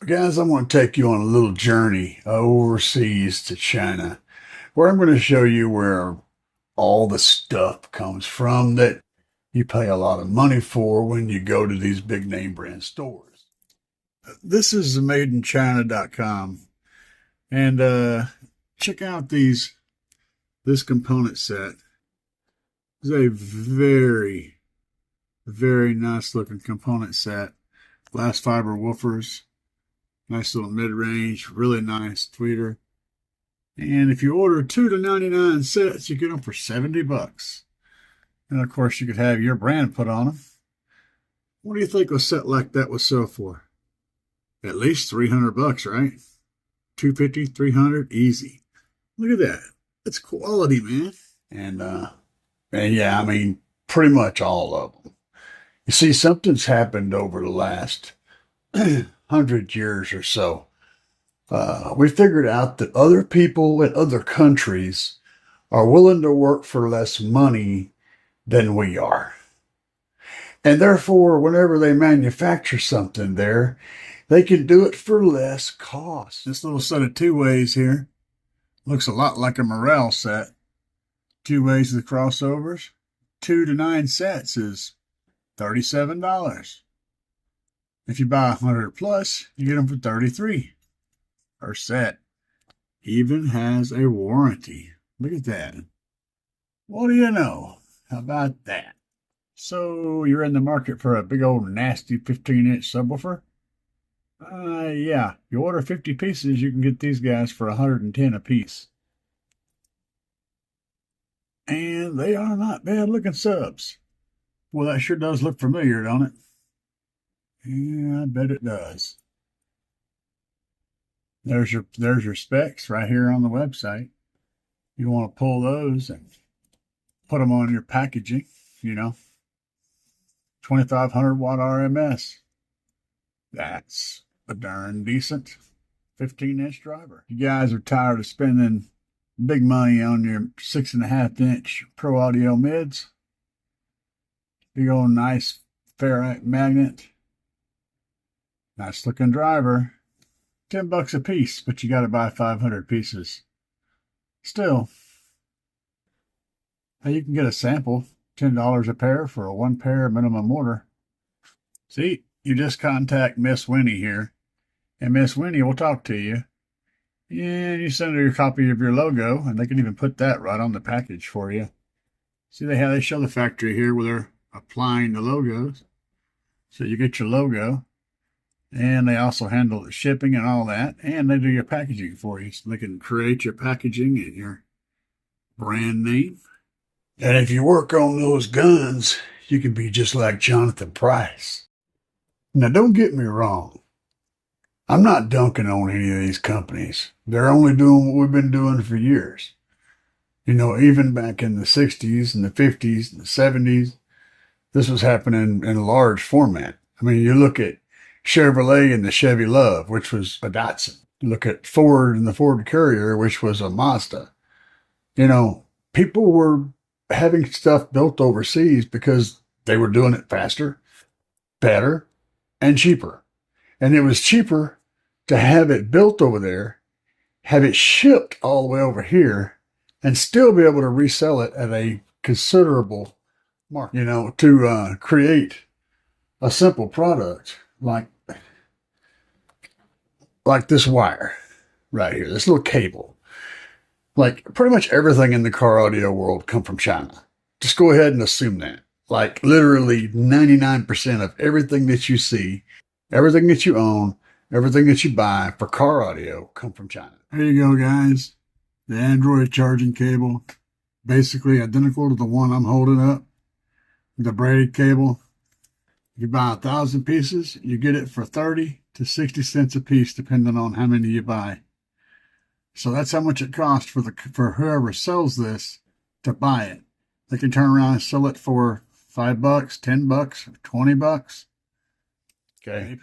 Guys, I want to take you on a little journey overseas to China, where I'm going to show you where all the stuff comes from that you pay a lot of money for when you go to these big name brand stores. This is madeinchina.com, and check out this component set. It's a very, very nice looking component set. Glass fiber woofers. Nice little mid-range, really nice tweeter. And if you order 2 to 99 sets, you get them for 70 bucks. And of course, you could have your brand put on them. What do you think a set like that would sell for? At least 300 bucks, right? 250, 300, easy. Look at that. That's quality, man. And yeah, I mean, pretty much all of them. You see, something's happened over the last 100 years or so. We figured out that other people in other countries are willing to work for less money than we are. And therefore, whenever they manufacture something there, they can do it for less cost. This little set of two ways here looks a lot like a morale set. Two ways of the crossovers. 2 to 9 sets is $37. If you buy 100 plus, you get them for $33 per set. Even has a warranty. Look at that. What do you know? How about that? So you're in the market for a big old nasty 15-inch subwoofer? Yeah. You order 50 pieces, you can get these guys for 110 a piece. And they are not bad looking subs. Well, that sure does look familiar, don't it? Yeah, I bet it does. There's your specs right here on the website. You want to pull those and put them on your packaging, 2500 watt RMS. That's a darn decent 15-inch driver. You guys are tired of spending big money on your 6.5-inch Pro Audio mids. Big old nice ferrite magnet. Nice looking driver. 10 bucks a piece, but you got to buy 500 pieces. Still, you can get a sample, $10 a pair for a 1-pair minimum order. See, you just contact Miss Winnie here, and Miss Winnie will talk to you. And you send her your copy of your logo, and they can even put that right on the package for you. See how they show the factory here where they're applying the logos. So you get your logo. And they also handle the shipping and all that. And they do your packaging for you. So they can create your packaging and your brand name. And if you work on those guns, you can be just like Jonathan Price. Now, don't get me wrong. I'm not dunking on any of these companies. They're only doing what we've been doing for years. Even back in the 60s and the 50s and the 70s, this was happening in a large format. I mean, you look at Chevrolet and the Chevy Love, which was a Datsun. Look at Ford and the Ford Courier, which was a Mazda. People were having stuff built overseas because they were doing it faster, better, and cheaper. And it was cheaper to have it built over there, have it shipped all the way over here, and still be able to resell it at a considerable market, to create a simple product like this wire right here, this little cable. Like pretty much everything in the car audio world come from China. Just go ahead and assume that. Like literally 99% of everything that you see, everything that you own, everything that you buy for car audio come from China. There you go, guys. The Android charging cable, basically identical to the one I'm holding up. The braided cable. You buy 1,000 pieces, you get it for 30 to 60 cents a piece, depending on how many you buy. So that's how much it costs for whoever sells this to buy it. They can turn around and sell it for $5, 10 bucks, 20 bucks. Okay.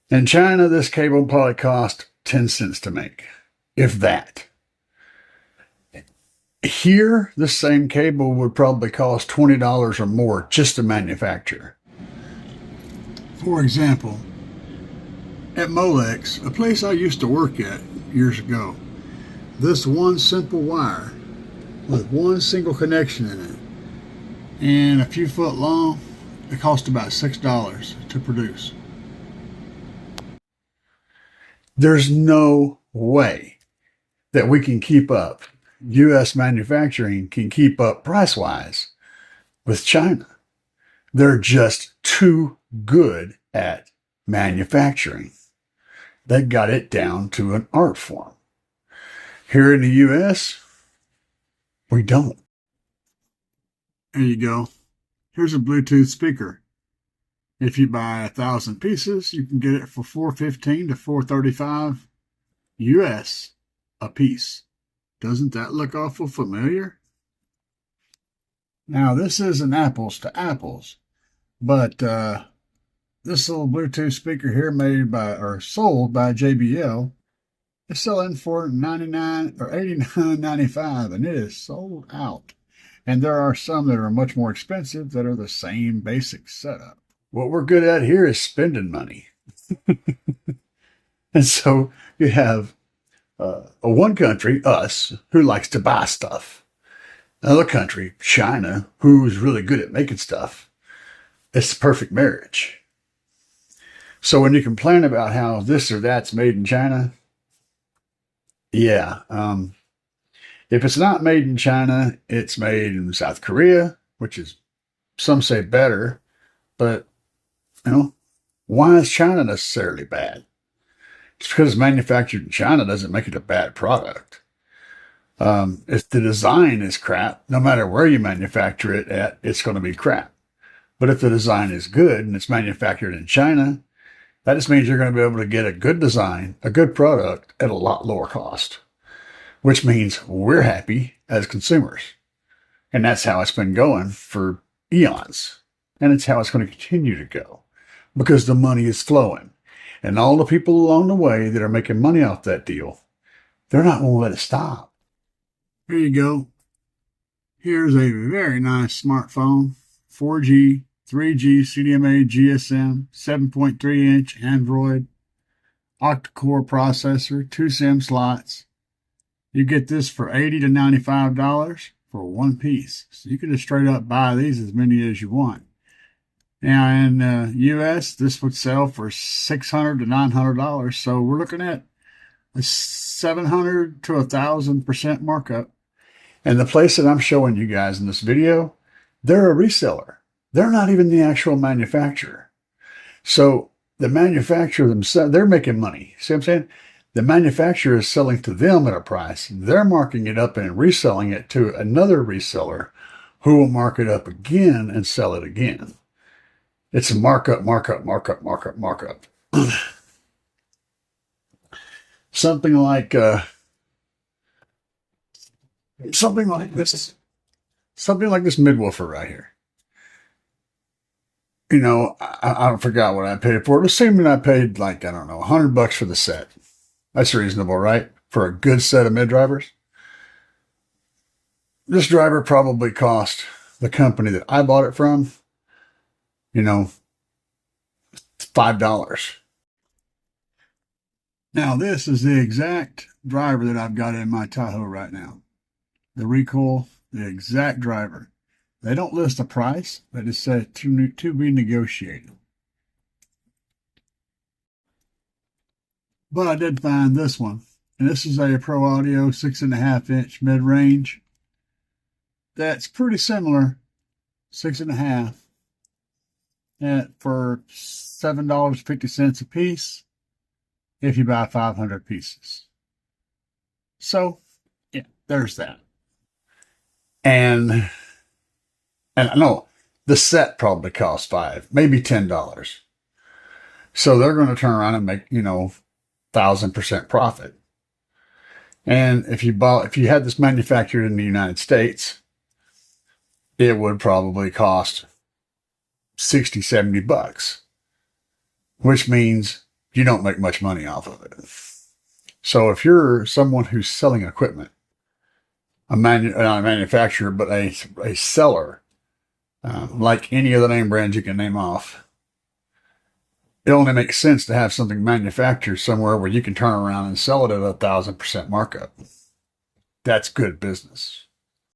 In China, this cable probably cost 10 cents to make, if that. Here, this same cable would probably cost $20 or more just to manufacture. For example, At Molex, a place I used to work at years ago, this one simple wire with one single connection in it and a few foot long, it cost about $6 to produce. There's no way that we can keep up, U.S. manufacturing can keep up price-wise with China. They're just too good at manufacturing. They got it down to an art form. Here in the U.S., we don't. There you go. Here's a Bluetooth speaker. If you buy 1,000 pieces, you can get it for $4.15 to $4.35 US a piece. Doesn't that look awful familiar? Now, this isn't apples to apples, but this little Bluetooth speaker here made by or sold by JBL is selling for $99 or $89.95, and it is sold out. And there are some that are much more expensive that are the same basic setup. What we're good at here is spending money. And so you have one country, us, who likes to buy stuff. Another country, China, who's really good at making stuff. It's the perfect marriage. So when you complain about how this or that's made in China, yeah, if it's not made in China, it's made in South Korea, which is, some say, better. But, why is China necessarily bad? Just because it's manufactured in China doesn't make it a bad product. If the design is crap, no matter where you manufacture it at, it's going to be crap. But if the design is good and it's manufactured in China, that just means you're going to be able to get a good design, a good product at a lot lower cost, which means we're happy as consumers. And that's how it's been going for eons. And it's how it's going to continue to go because the money is flowing. And all the people along the way that are making money off that deal, they're not going to let it stop. Here you go. Here's a very nice smartphone, 4G, 3G, CDMA, GSM, 7.3-inch Android, octa-core processor, 2 SIM slots. You get this for $80 to $95 for one piece. So you can just straight up buy these as many as you want. Now in the US, this would sell for $600 to $900. So we're looking at a 700 to 1,000% markup. And the place that I'm showing you guys in this video, they're a reseller. They're not even the actual manufacturer. So the manufacturer themselves, they're making money. See what I'm saying? The manufacturer is selling to them at a price. They're marking it up and reselling it to another reseller who will mark it up again and sell it again. It's a markup, markup, markup, markup, markup. Something like this. Something like this midwoofer right here. I forgot what I paid for it. Assuming I paid like, I don't know, $100 for the set. That's reasonable, right? For a good set of mid-drivers. This driver probably cost the company that I bought it from, $5. Now, this is the exact driver that I've got in my Tahoe right now. The recoil, the exact driver. They don't list a price. They just say to be negotiated. But I did find this one. And this is a Pro Audio 6.5-inch mid-range. That's pretty similar. 6.5. And for $7.50 a piece if you buy 500 pieces. So, yeah, there's that. And I know the set probably costs $5, maybe $10. So they're going to turn around and make, 1,000% profit. And if you had this manufactured in the United States, it would probably cost $60, $70, which means you don't make much money off of it. So if you're someone who's selling equipment, not a manufacturer, but a seller, like any of the name brands you can name off, It only makes sense to have something manufactured somewhere where you can turn around and sell it at 1,000% markup. That's good business.